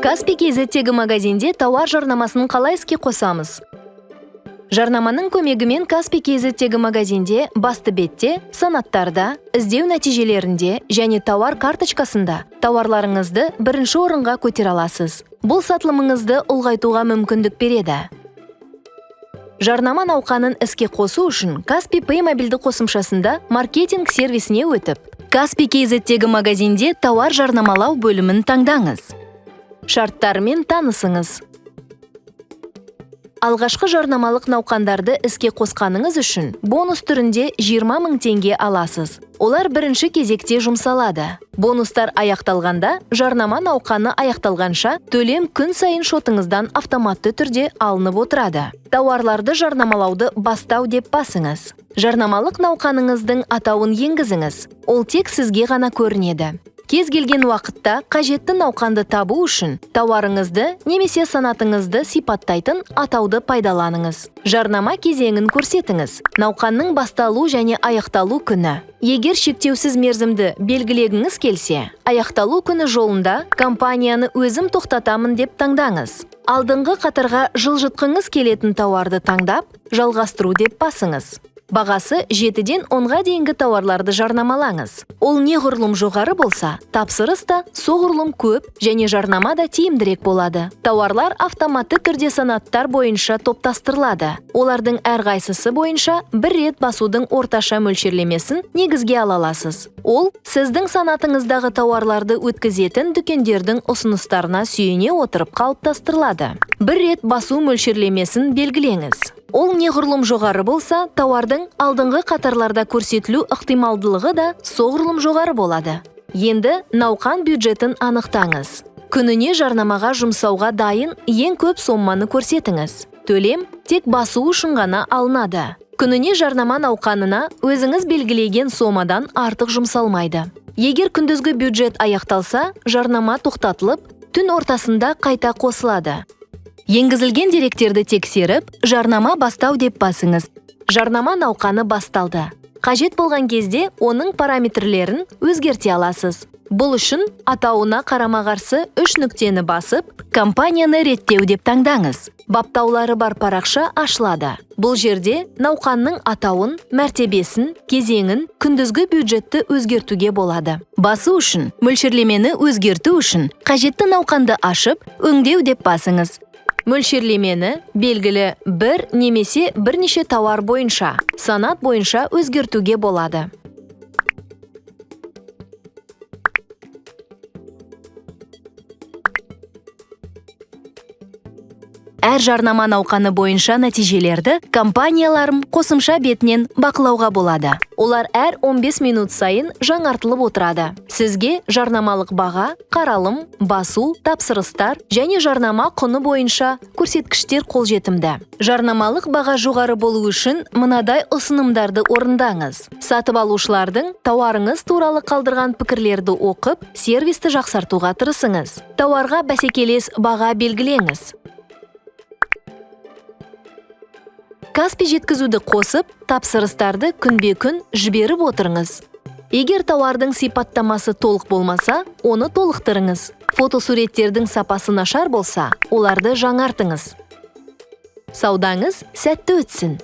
Каспий KZ-тегі магазинде тауар жарнамасын қалай іске қосамыз? Жарнаманың көмегімен Каспий KZ-тегі магазинде басты бетте, санаттарда, іздеу нәтижелерінде және тауар карточкасында тауарларыңызды бірінші орынға көтере аласыз. Бұл сатылымыңызды ұлғайтуға мүмкіндік береді. Жарнама науқанын іске қосу үшін Каспий Pay мобильді қосымшасында маркетинг сервисіне өтіп, Каспий KZ-тегі магазинде тауар жарнамалау бөлімін таңдаңыз. Шарттармен танысыңыз. Алғашқы жарнамалық науқандарды іске қосқаныңыз үшін бонус түрінде 20 000 теңге аласыз. Олар бірінші кезекте жұмсалады. Бонустар аяқталғанда, жарнама науқаны аяқталғанша төлем күн сайын шотыңыздан автоматты түрде алынып отырады. Тауарларды жарнамалауды бастау деп басыңыз. Жарнамалық науқаныңыздың атауын енгізіңіз. Ол тек сізге ғана көрінеді. Кез келген уақытта қажетті науқанды табу үшін тауарыңызды немесе санатыңызды сипаттайтын атауды пайдаланыңыз. Жарнама кезеңін көрсетіңіз. Науқанның басталу және аяқталу күні. Егер шектеусіз мерзімді белгілегіңіз келсе, аяқталу күні жолында компанияны өзім тоқтатамын деп таңдаңыз. Алдыңғы қатарға жылжытқыңыз келетін тауарды таңдап, жалғастыру деп басыңыз. Бағасы 7-ден 10-ға дейінгі тауарларды жарнамалаңыз. Ол неғұрлым жоғары болса, тапсырыс та соғұрлым көп және жарнама да тиімдірек болады. Тауарлар автоматты түрде санаттар бойынша топтастырылады. Олардың әрқайсысы бойынша бір рет басудың орташа мөлшерлемесін негізге ала аласыз. Ол сіздің санатыңыздағы тауарларды өткізетін дүкендердің ұсыныстарына сүйене отырып қалыптастырылады. Бір рет басу мөлшерлемесін белгілеңіз. Ол неғұрлым жоғары болса, тауардың алдыңғы қатарларда көрсетілу ықтималдылығы да соғұрлым жоғары болады. Енді науқан бюджетін анықтаңыз. Күніне жарнамаға жұмсауға дайын ең көп сомманы көрсетіңіз. Төлем тек басу үшін ғана алынады. Күніне жарнама науқанына өзіңіз белгілеген сомадан артық жұмсалмайды. Егер күндізгі бюджет аяқталса, жарнама тоқтатылып, түн ортасында қайта қосылады. Енгізілген деректерді тексеріп, жарнама бастау деп басыңыз. Жарнама науқаны басталды. Қажет болған кезде оның параметрлерін өзгерте аласыз. Бұл үшін атауына қарама-қарсы 3 нүктені басып, компанияны реттеу деп таңдаңыз. Баптаулары бар парақша ашылады. Бұл жерде науқанның атауын, мәртебесін, кезеңін, күндізгі бюджетті өзгертуге болады. Басу үшін, мөлшерлемені өзгерту үшін қажетті науқанды ашып, өңдеу деп басыңыз. Мөлшерлемені белгілі бір немесе бірнеше тауар бойынша, санат бойынша өзгертуге болады. Әр жарнама науқаны бойынша нәтижелерді компанияларым қосымша бетінен бақылауға болады. Олар әр 15 минут сайын жаңартылып отырады. Сізге жарнамалық баға, қаралым, басу, тапсырыстар және жарнама құны бойынша көрсеткіштер қолжетімді. Жарнамалық баға жоғары болу үшін мынадай ұсынымдарды орындаңыз. Сатып алушылардың тауарыңыз туралы қалдырған пікірлерді оқып, сервисті жақсартуға тырысыңыз. Тауарға бәсекелес баға белгілеңіз. Каспий жеткізуді қосып, тапсырыстарды күнбе-күн жіберіп отырыңыз. Егер тауардың сипаттамасы толық болмаса, оны толықтырыңыз. Фотосуреттердің сапасы нашар болса, оларды жаңартыңыз. Саудаңыз сәтті өтсін.